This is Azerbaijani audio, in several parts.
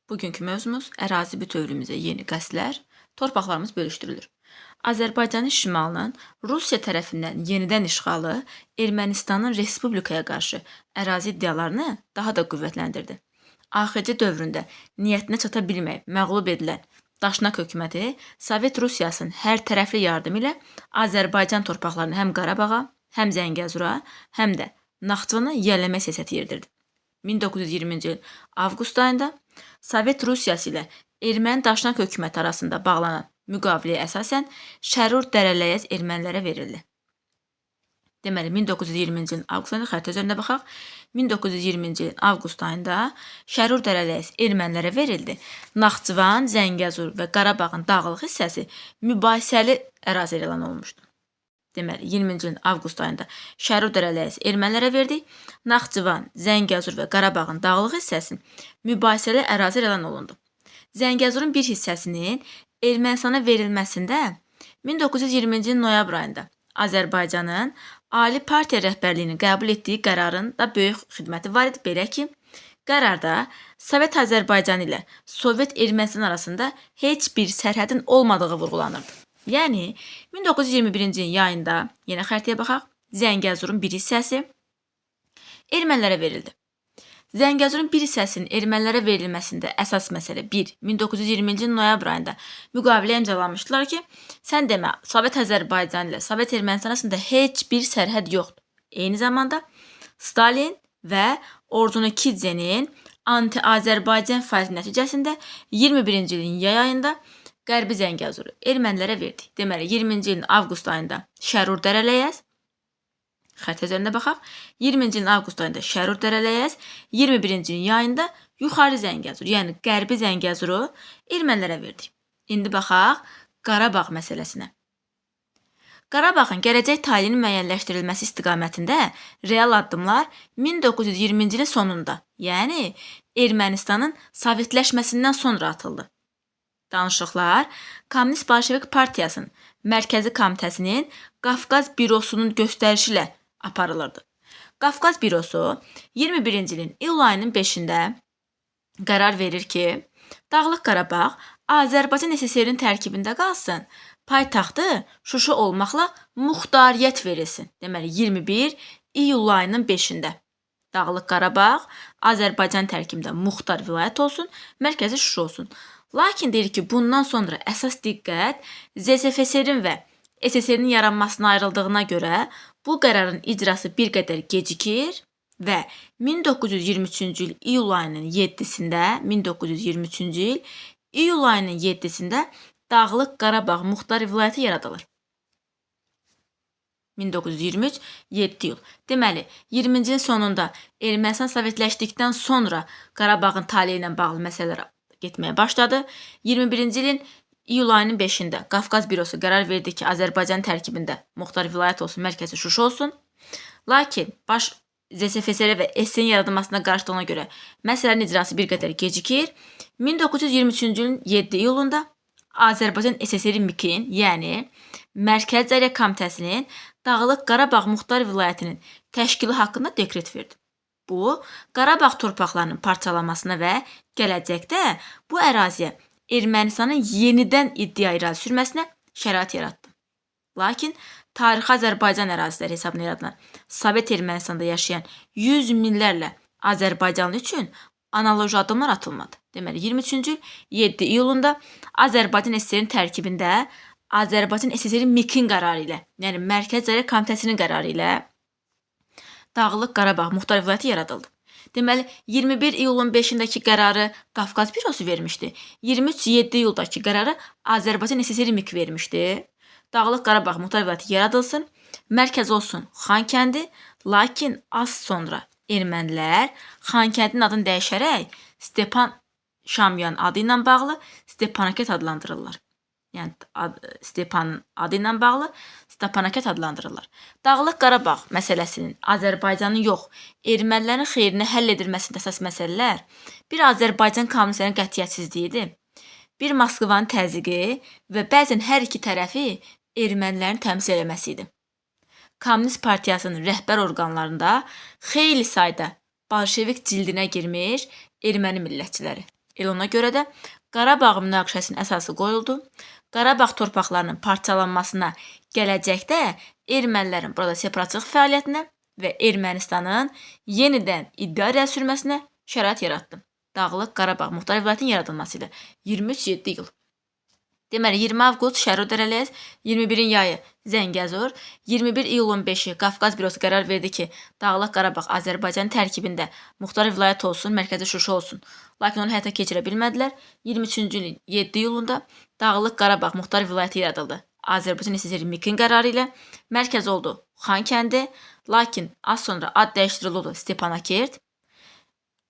Bugünkü mövzumuz ərazi bütövlüyümüzə yeni qəsdlər, torpaqlarımız bölüşdürülür. Azərbaycanın şimalının Rusiya tərəfindən yenidən işğalı Ermənistanın respublikaya qarşı ərazi iddialarını daha da qüvvətləndirdi. AXC dövründə niyyətinə çata bilməyib məğlub edilən Daşnak hökuməti Sovet Rusiyasının hər tərəfli yardımı ilə Azərbaycan torpaqlarını həm Qarabağa, həm Zəngəzura, həm də Naxçıvana yiyələmək siyasəti yeridirdi. 1920-ci il avqust ayında Sovet Rusiyası ilə Erməni Daşnak hökuməti arasında bağlanan müqaviləyə əsasən Şərur Dərələyəz ermənilərə verildi. Deməli, 1920-ci ilin avqust ayında xəritə üzərində baxaq. 1920-ci ilin avqust ayında Şərur Dərələyəz ermənilərə verildi. Naxçıvan, Zəngəzur və Qarabağın dağlıq hissəsi mübahisəli ərazi elan olmuşdu. Deməli, 20-ci ilin avqust ayında Şərur Dərələyəz ermənilərə verdi. Naxçıvan, Zəngəzur və Qarabağın dağlıq hissəsi mübahisəli ərazi elan olundu. Zəngəzurun bir hissəsinin Ermənistana verilməsində 1920-ci ilin noyabr ayında Azərbaycanın Ali Partiya rəhbərliyinin qəbul etdiyi qərarın da böyük xidməti var idi. Belə ki, qərarda Sovet Azərbaycan ilə Sovet Ermənistan arasında heç bir sərhədin olmadığı vurğulanırdı. Yəni, 1921-ci ilin yayında, yenə xəritəyə baxaq, Zəngəzurun bir hissəsi ermənilərə verildi. Zəngəzurun bir hissəsinin ermənilərə verilməsində əsas məsələ 1. 1920-ci ilin noyabr ayında müqavilə imzalamışdılar ki, sən demə, Sovet Azərbaycan ilə Sovet Ermənistan arasında heç bir sərhəd yoxdur. Eyni zamanda Stalin və Orconikidzenin anti-Azərbaycan fəaliyyəti nəticəsində 21-ci ilin yay ayında Qərbi Zəngəzuru ermənilərə verdi. Deməli, 20-ci ilin avqust ayında Şərur Dərələyəz, xəritə üzərində baxaq, 20-ci ilin avqust ayında Şərur Dərələyəz, 21-ci ilin yayında Yuxarı Zəngəzur, yəni Qərbi Zəngəzuru ermənilərə verdi. İndi baxaq Qarabağ məsələsinə. Qarabağın gələcək taleyinin müəyyənləşdirilməsi istiqamətində real addımlar 1920-ci ilin sonunda, yəni Ermənistanın sovetləşməsindən sonra atıldı. Danışıqlar Kommunist Bolşevik Partiyasının Mərkəzi Komitəsinin Qafqaz Bürosunun göstərişi ilə aparılırdı. Qafqaz Bürosu 21-ci ilin iyul ayının 5-də qərar verir ki, Dağlıq Qarabağ Azərbaycan SSR-in tərkibində qalsın, paytaxtı Şuşa olmaqla muxtariyyət verilsin. Deməli, 21 iyul ayının 5-də Dağlıq Qarabağ Azərbaycan tərkibində muxtar vilayət olsun, mərkəzi Şuşa olsun. Lakin deyir ki, bundan sonra əsas diqqət ZSFSR-in və SSR-nin yaranmasına ayrıldığına görə bu qərarın icrası bir qədər gecikir və 1923-cü il iyul ayının 7-sində Dağlıq Qarabağ Muxtar Vilayəti yaradılır. 1923 7 iyul. Deməli, 20-ci il sonunda Ermənistan sovetləşdikdən sonra Qarabağın taleyi ilə bağlı məsələlər getməyə başladı. 21-ci ilin iyul ayının 5-də Qafqaz Bürosu qərar verdi ki, Azərbaycan tərkibində muxtar vilayət olsun, mərkəzi Şuşa olsun. Lakin baş ZSFSR və SSR-in yaradılmasına qarşıdığına görə məsələnin icrası bir qədər gecikir. 1923-cü ilin 7 iyulunda Azərbaycan SSR MİK-in, yəni Mərkəzi İdarə Komitəsinin Dağlıq Qarabağ Muxtar Vilayətinin təşkili haqqında dekret verdi. Bu, Qarabağ torpaqlarının parçalanmasına və gələcəkdə bu əraziyə Ermənistanın yenidən iddia irəli sürməsinə şərait yaratdı. Lakin tarixi Azərbaycan əraziləri hesabına yaradılan Sovet Ermənistanda yaşayan 100 minlərlə Azərbaycanlı üçün analoji addımlar atılmadı. Deməli, 23-cü il 7 iyulunda Azərbaycan SSR-in tərkibində Azərbaycan SSR-in MİK-in qərarı ilə, yəni Mərkəzi İdarə Komitəsinin qərarı ilə Dağlıq Qarabağ Muxtar Vilayəti yaradıldı. Deməli, 21 iyulun 5-dəki qərarı Qafqaz Bürosu vermişdi. 23-7 iyuldakı qərarı Azərbaycan SSR MİK vermişdi. Dağlıq Qarabağ Muxtar Vilayəti yaradılsın, mərkəz olsun Xankəndi, lakin az sonra ermənilər Xankəndin adını dəyişərək Stepan Şamyan adı ilə bağlı Stepanaket adlandırırlar. Yəni, Stepanın adı ilə bağlı Stepanaket adlandırırlar. Dağlıq Qarabağ məsələsinin Azərbaycanın yox, ermənilərin xeyrinə həll edilməsində əsas məsələlər bir Azərbaycan kommunistlərinin qətiyyətsizliyidir, bir Moskvanın təzyiqi və bəzən hər iki tərəfi ermənilərin təmsil eləməsi idi. Kommunist Partiyasının rəhbər orqanlarında xeyli sayda bolşevik cildinə girmiş erməni millətçiləri, Elona görə də Qarabağ münaqişəsinin əsası qoyuldu. Qarabağ torpaqlarının parçalanmasına gələcəkdə ermənilərin burada separatlıq fəaliyyətinə və Ermənistanın yenidən iddia sürməsinə şərait yaratdı. Dağlıq Qarabağ Muxtar Vilayətinin yaradılması ilə 23-7 iyul. Deməli, 20 avqust Şərur Dərəliyəz, 21-in yayı Zəngəzur, 21 iyulun 5-i Qafqaz Bürosu qərar verdi ki, Dağlıq Qarabağ Azərbaycanın tərkibində Muxtar Vilayət olsun, mərkəzi Şuşa olsun. Lakin onu həyata keçirə bilmədilər. 23-cü ilin 7 iyulunda Dağlıq Qarabağ Muxtar Vilayəti yaradıldı. Azərbaycan SSR MİK-in qərarı ilə mərkəz oldu Xankəndi, lakin az sonra ad dəyişdirildi Stepanakert.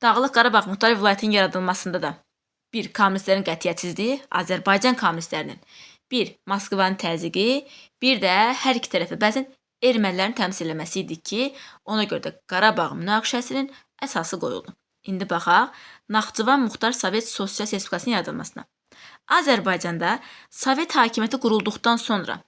Dağlıq Qarabağ Muxtar Vilayətinin yaradılmasında da bir, kommunistlərin qətiyyətsizliyi, Azərbaycan kommunistlərinin, bir, Moskvanın təzyiqi, bir də hər iki tərəfə bəzən ermənilərin təmsil eləməsi idi ki, ona görə də Qarabağ münaqişəsinin əsası qoyuldu. İndi baxaq Naxçıvan Muxtar Sovet Sosial Respublikasının yaradılmasına. Azərbaycanda Sovet hakimiyyəti qurulduqdan sonra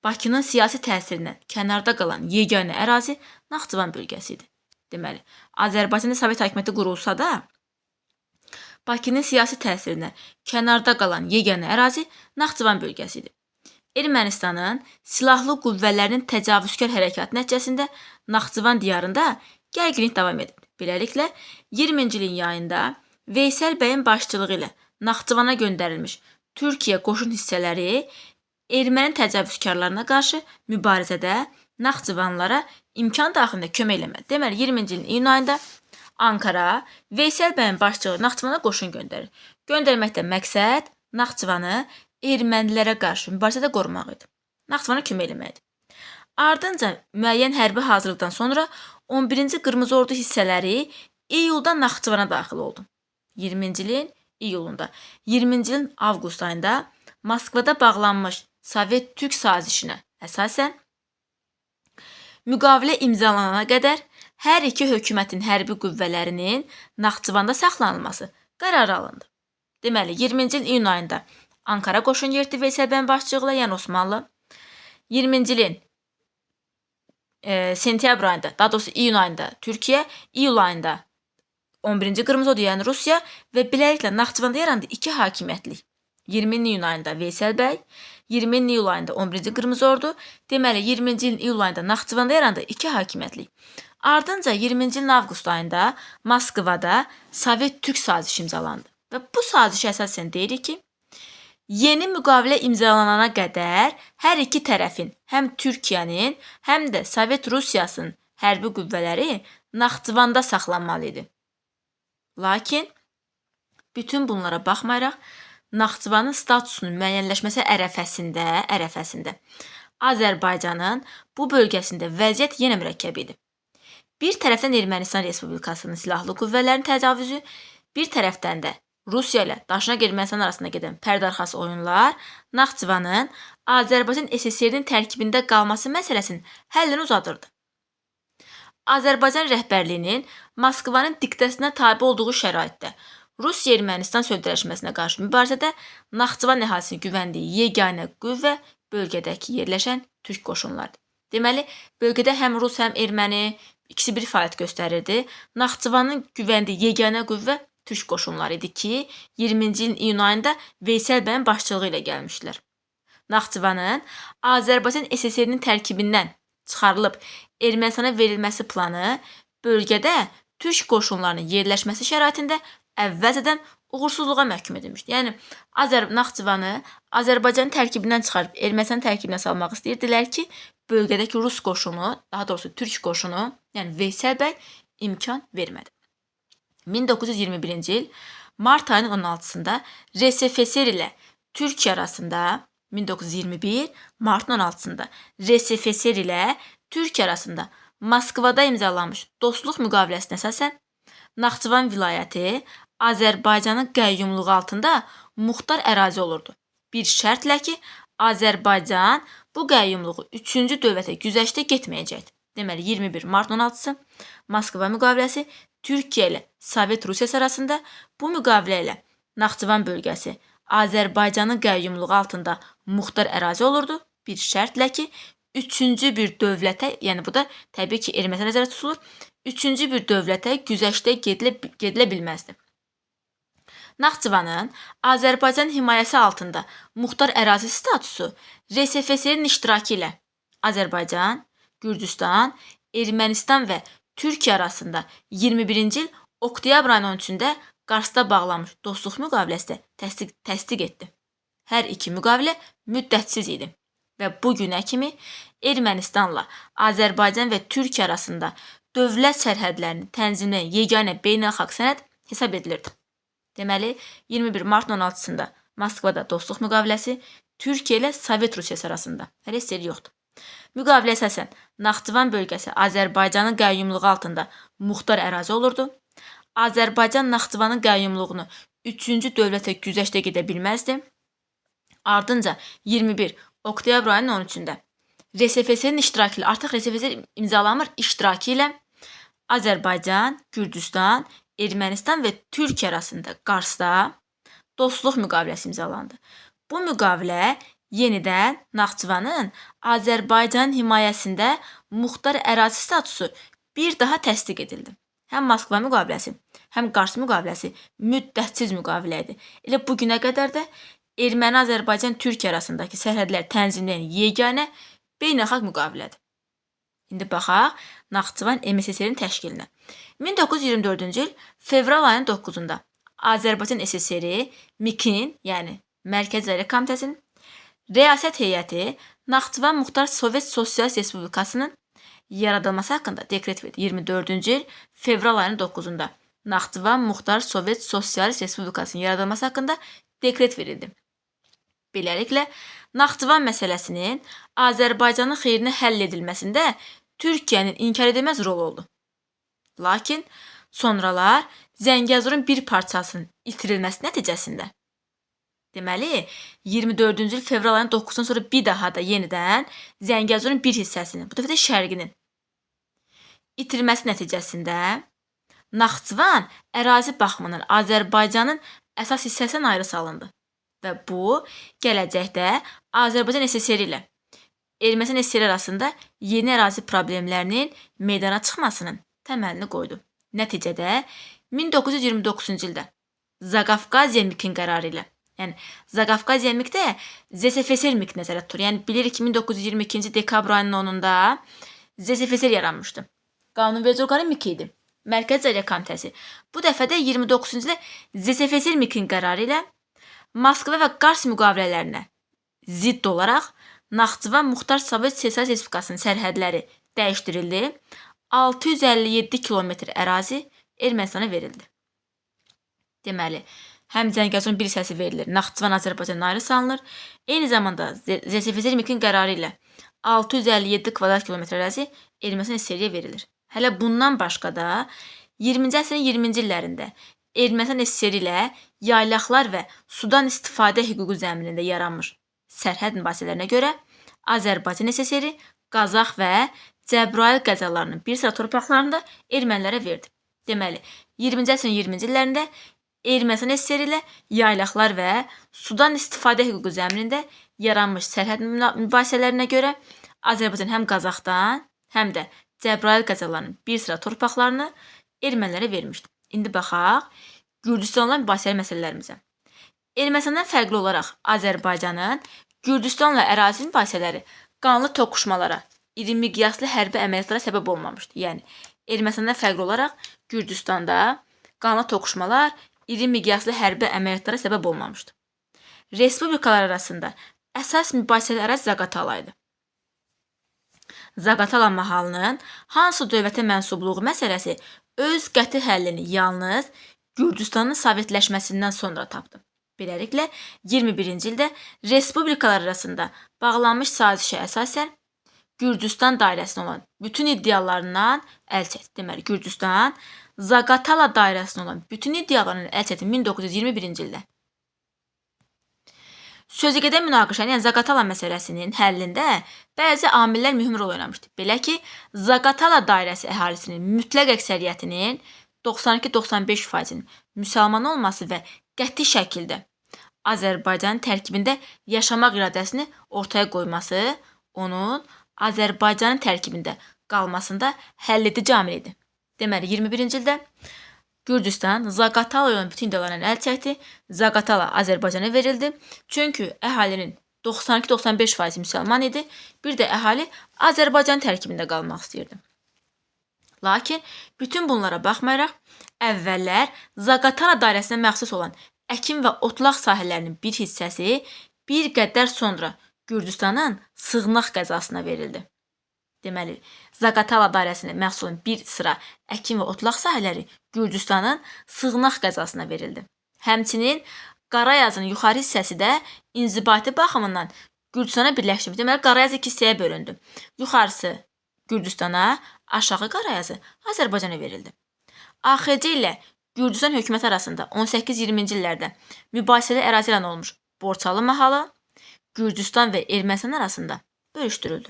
Bakının siyasi təsirindən kənarda qalan yeganə ərazi Naxçıvan bölgəsi idi. Deməli, Azərbaycanda Sovet hakimiyyəti qurulsa da, Bakının siyasi təsirindən kənarda qalan yeganə ərazi Naxçıvan bölgəsi idi. Ermənistanın silahlı qüvvələrinin təcavüzkar hərəkatı nəticəsində Naxçıvan diyarında gərginlik davam edir. Beləliklə, 20-ci ilin yayında Veysəl bəyin başçılığı ilə Naxçıvana göndərilmiş Türkiyə qoşun hissələri erməni təcavüzkarlarına qarşı mübarizədə Naxçıvanlılara imkan daxilində kömək eləmədi. Deməli, 20-ci ilin iyun ayında Ankara Veysəl bəyin başçılığı Naxçıvana qoşun göndərir. Göndərməkdə məqsəd Naxçıvanı ermənilərə qarşı mübarizədə qorumaq idi. Naxçıvana kömək eləməkdir. Ardınca müəyyən hərbi hazırlıqdan sonra 11-ci Qırmızı Ordu hissələri iyulda Naxçıvana daxil oldu. 20-ci ilin iyulunda. 20-ci ilin avqust ayında Moskvada bağlanmış Sovet-Türk sazişinə əsasən müqavilə imzalanana qədər hər iki hökumətin hərbi qüvvələrinin Naxçıvanda saxlanılması qərarı alındı. Deməli, 20-ci ilin iyun ayında Ankara qoşun yeritdi Veysəl bəyin başçılığı ilə, yəni Osmanlı. 20-ci ilin sentyabr ayında, daha doğrusu iyun ayında Türkiyə, iyul ayında 11-ci Qırmızı Ordu, yəni Rusiya və beləliklə Naxçıvanda yarandı iki hakimiyyətlik. 20 iyun ayında Veysəl bəy, 20 iyul ayında 11-ci Qırmızı Ordu, deməli 20-ci ilin iyul ayında Naxçıvanda yarandı iki hakimiyyətlik. Ardınca 20-ci ilin avqust ayında Moskvada Sovet-Türk sazişi imzalandı. Və bu sazişə əsasən deyirik ki, yeni müqavilə imzalanana qədər hər iki tərəfin, həm Türkiyənin, həm də Sovet Rusiyasının hərbi qüvvələri Naxçıvanda saxlanmalı idi. Lakin bütün bunlara baxmayaraq, Naxçıvanın statusunun müəyyənləşməsi ərəfəsində Azərbaycanın bu bölgəsində vəziyyət yenə mürəkkəb idi. Bir tərəfdən Ermənistan Respublikasının silahlı qüvvələrinin təcavüzü, bir tərəfdən də Rusiya ilə Daşnaq Ermənistan arasında gedən pərdəarxası oyunlar Naxçıvanın Azərbaycan SSR-nin tərkibində qalması məsələsinin həllini uzadırdı. Azərbaycan rəhbərliyinin Moskvanın diktəsinə tabe olduğu şəraitdə Rusiya-Ermənistan sözləşməsinə qarşı mübarizədə Naxçıvan əhalisini güvəndiyi yeganə qüvvə bölgədəki yerləşən türk qoşunlardır. Deməli, bölgədə həm Rus, həm erməni ikisi bir fəaliyyət göstərirdi. Naxçıvanın güvəndiyi yeganə qüvvə türk qoşunları idi ki, 20-ci ilin iyun ayında Veysəl bəyin başçılığı ilə gəlmişdilər. Naxçıvanın Azərbaycan SSR-nin tərkibindən çıxarılıb Ermənistana verilməsi planı bölgədə türk qoşunlarının yerləşməsi şəraitində əvvəlcədən uğursuzluğa məhkum edilmişdi. Yəni, Naxçıvanı Azərbaycanın tərkibindən çıxarıb Ermənistan tərkibinə salmaq istəyirdilər ki, bölgədəki Rus qoşunu, daha doğrusu türk qoşunu, yəni Veysəl bəy imkan vermədi. 1921-ci il mart ayının 16-sında RSFSR ilə Türkiyə arasında 1921 martın 16-sında RSFSR ilə Türkiyə arasında Moskvada imzalanmış dostluq müqaviləsinə əsasən Naxçıvan vilayəti Azərbaycanın qəyyumluğu altında muxtar ərazi olurdu. Bir şərtlə ki, Azərbaycan bu qəyyumluğu 3-cü dövlətə güzəştə getməyəcəkdir. Deməli, 21 mart 16-sı Moskva müqaviləsi Türkiyə ilə Sovet Rusiyası arasında, bu müqavilə ilə Naxçıvan bölgəsi Azərbaycanın qəyyumluğu altında muxtar ərazi olurdu. Bir şərtlə ki, 3-cü bir dövlətə, yəni bu da təbii ki, Ermənistan nəzərdə tutulur, 3-cü bir dövlətə güzəştə gedilə bilməzdi. Naxçıvanın Azərbaycan himayəsi altında muxtar ərazi statusu RSFSR-in iştirakı ilə Azərbaycan, Gürcüstan, Ermənistan və Türkiyə arasında 21-ci il oktyabr ayının 13-də Qarsda bağlanmış dostluq müqaviləsi də təsdiq etdi. Hər iki müqavilə müddətsiz idi və bu günə kimi Ermənistanla Azərbaycan və Türkiyə arasında dövlət sərhədlərini tənzimləyən yeganə beynəlxalq sənəd hesab edilirdi. Deməli, 21 martın 16-sında Moskvada dostluq müqaviləsi Türkiyə ilə Sovet Rusiyası arasında hələ heç yoxdur. Müqavilə əsasən Naxçıvan bölgəsi Azərbaycanın qəyyumluğu altında muxtar ərazi olurdu. Azərbaycan Naxçıvanın qəyyumluğunu 3-cü dövlətə güzəştə gedə bilməzdi. Ardınca 21 oktyabr ayının 13-də RSFSR-in iştirakı ilə, artıq RSFSR imzalanmır, iştirakı ilə Azərbaycan, Gürcüstan, Ermənistan və Türkiyə arasında Qarsda dostluq müqaviləsi imzalandı. Bu müqavilə yenidən Naxçıvanın Azərbaycan himayəsində muxtar ərazi statusu bir daha təsdiq edildi. Həm Moskva müqaviləsi, həm Qars müqaviləsi müddətsiz müqavilə idi. Elə bu günə qədər də Erməni-Azərbaycan-Türkiyə arasındakı sərhədləri tənzimləyən yeganə beynəlxalq müqavilədir. İndi baxaq Naxçıvan MSSR-in təşkilinə. 1924-cü il fevral ayının 9-da Azərbaycan SSR-i MİK-in, yəni Mərkəzi İdarə Komitəsinin Rəyasət Heyəti Naxçıvan Muxtar Sovet Sosialist Respublikasının yaradılması haqqında dekret verdi. 24-cü il fevral ayının 9-da Naxçıvan Muxtar Sovet Sosialist Respublikasının yaradılması haqqında dekret verildi. Beləliklə, Naxçıvan məsələsinin Azərbaycanın xeyrinə həll edilməsində Türkiyənin inkar edilməz rolu oldu. Lakin sonralar Zəngəzurun bir parçasının itirilməsi nəticəsində, deməli, 24-cü il fevral ayının 9-dan sonra bir daha da yenidən Zəngəzurun bir hissəsinin, bu dəfə də şərqinin itirilməsi nəticəsində Naxçıvan ərazi baxımından Azərbaycanın əsas hissəsindən ayrı salındı. Və bu, gələcəkdə Azərbaycan SSR ilə Ermənistan SSR arasında yeni ərazi problemlərinin meydana çıxmasının təməlini qoydu. Nəticədə 1929-cu ildə Zaqafqaziya MİK-in qərarı ilə, yəni Zaqafqaziya MİK-də ZSFSR MİK nəzərdə tutulur. Yəni bilirik ki, 1922-ci dekabr ayının 10-da ZSFSR yaranmışdı. Qanunverici orqanı MİK idi. Mərkəzi İdarə Komitəsi. Bu dəfə də 29-cu ildə ZSFSR MİK-in qərarı ilə Moskva və Qars müqavilələrinə zidd olaraq Naxçıvan Muxtar Sovet Sosialist Respublikasının sərhədləri dəyişdirildi. 657 kilometr ərazi Ermənistana verildi. Deməli, həm Zəngəzurun bir hissəsi verilir, Naxçıvan Azərbaycandan ayrı salınır. Eyni zamanda ZSFSR MİK-in qərarı ilə 657 kvadrat kilometr ərazi Ermənistan SSR-yə verilir. Hələ bundan başqa da 20-ci əsrin 20-ci illərində Ermənistan SSR ilə yaylaqlar və sudan istifadə hüququ zəminində yaranmış sərhəd mübahisələrinə görə Azərbaycan SSR-i Qazax və Cəbrayıl qəzalarının bir sıra torpaqlarında ermənilərə verdi. Deməli, 20-ci əsrin 20-ci illərində Ermənistan SSR ilə yaylaqlar və sudan istifadə hüququ zəminində yaranmış sərhəd mübahisələrinə görə Azərbaycan həm Qazaxdan, həm də Cəbrayıl qəzalarının bir sıra torpaqlarını ermənilərə vermişdi. İndi baxaq Gürcüstanla mübahisəli məsələlərimizə. Ermənistandan fərqli olaraq Azərbaycanın Gürcüstanla ərazi mübahisələri qanlı toqquşmalara, iri miqyaslı hərbi əməliyyatlara səbəb olmamışdı. Yəni, Ermənistandan fərqli olaraq Gürcüstanda qanlı toqquşmalar, iri miqyaslı hərbi əməliyyatlara səbəb olmamışdı. Respublikalar arasında əsas mübahisəli ərazi Zaqatala idi. Zaqatala mahalının hansı dövlətə mənsubluğu məsələsi öz qəti həllini yalnız Gürcüstanın sovetləşməsindən sonra tapdı. Beləliklə, 21-ci ildə respublikalar arasında bağlanmış sazişə əsasən Gürcüstan dairəsində olan bütün iddialarından əl çəkdi. Deməli, Gürcüstan Zaqatala dairəsində olan bütün iddialarından əl çəkdi 1921-ci ildə. Sözügedən münaqişənin, yəni Zaqatala məsələsinin həllində bəzi amillər mühüm rol oynamışdı. Belə ki, Zaqatala dairəsi əhalisinin mütləq əksəriyyətinin 92-95%-nin müsəlman olması və qəti şəkildə Azərbaycanın tərkibində yaşamaq iradəsini ortaya qoyması onun Azərbaycanın tərkibində qalmasında həlledici amil idi. Deməli, 21-ci ildə Gürcüstan Zaqatala olan bütün iddialarından əl çəkdi. Zaqatala Azərbaycana verildi. Çünki əhalinin 92-95% müsəlman idi. Bir də əhali Azərbaycan tərkibində qalmaq istəyirdi. Lakin bütün bunlara baxmayaraq, əvvəllər Zaqatala dairəsinə məxsus olan əkin və otlaq sahələrinin bir hissəsi bir qədər sonra Gürcüstanın Sığnaq qəzasına verildi. Deməli, Zaqatala dairəsinə məxsus olan bir sıra əkin və otlaq sahələri Gürcüstanın Sığnaq qəzasına verildi. Həmçinin Qarayazın yuxarı hissəsi də inzibati baxımından Gürcüstana birləşdirildi. Deməli, Qarayaz iki hissəyə bölündü. Yuxarısı Gürcüstana, aşağı Qarayazı Azərbaycana verildi. AXC ilə Gürcüstan hökuməti arasında 18-20-ci illərdə mübahisəli ərazi elan olmuş Borçalı mahalı Gürcüstan və Ermənistan arasında bölüşdürüldü.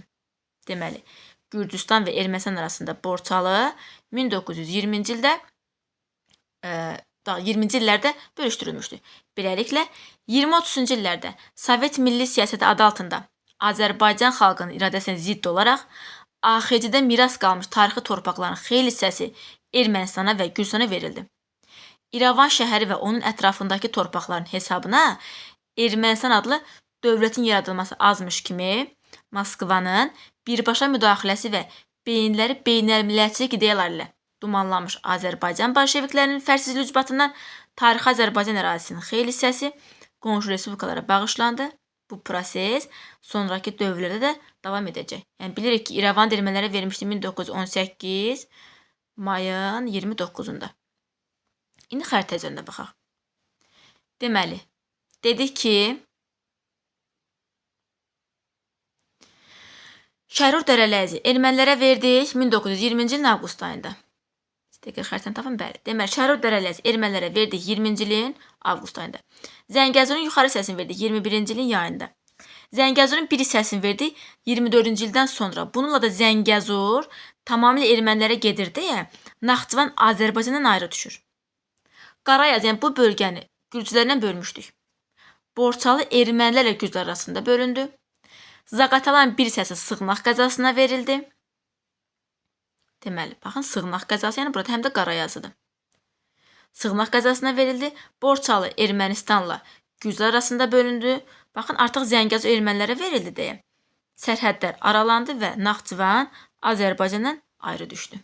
Deməli, Gürcüstan və Ermənistan arasında Borçalı 1920-ci ildə 20-ci illərdə bölüşdürülmüşdü. Beləliklə, 20-30-cu illərdə Sovet milli siyasəti adı altında Azərbaycan xalqının iradəsinə zidd olaraq AXC-də miras qalmış tarixi torpaqların xeyli hissəsi Ermənistana və Gürcüstana verildi. İrəvan şəhəri və onun ətrafındakı torpaqların hesabına Ermənistan adlı dövlətin yaradılması azmış kimi Moskvanın birbaşa müdaxiləsi və beyinləri beynəlmillətçilik ideyaları ilə dumanlanmış Azərbaycan bolşeviklərinin fərsizlik ucbatından tarixi Azərbaycan ərazisinin xeyli hissəsi qonşu respublikalara bağışlandı. Bu proses sonraki dövrlərdə də davam edəcək. Yəni bilirik ki, İrəvan ermənilərə vermişdi 1918 mayın 29-unda. İndi xəritə üzərində baxaq. Deməli, dedik ki, Şərur Dərələzi ermənilərə verdik 1920-ci ilin avqust ayında. Dəqiq xəritəni tapın, bəli. Deməli, Şərur Dərələzi ermənilərə verdik 20-ci ilin avqust ayında. Zəngəzurun yuxarı hissəsini verdik 21-ci ilin yayında. Zəngəzurun bir hissəsini verdik 24-cü ildən sonra. Bununla da Zəngəzur tamamilə ermənilərə gedir deyə Naxçıvan Azərbaycandan ayrı düşür. Qarayaz, yəni bu bölgəni gürcülərlə bölmüşdük. Borçalı ermənilərlə gürcülər arasında bölündü. Zaqatalanın bir hissəsi Sığnaq qəzasına verildi. Deməli, baxın, Sığnaq qəzası, yəni burada həm də Qarayazıdır. Sığnaq qəzasına verildi. Borçalı Ermənistanla gürcülər arasında bölündü. Baxın, artıq Zəngəzur ermənilərə verildi deyə sərhədlər aralandı və Naxçıvan Azərbaycandan ayrı düşdü.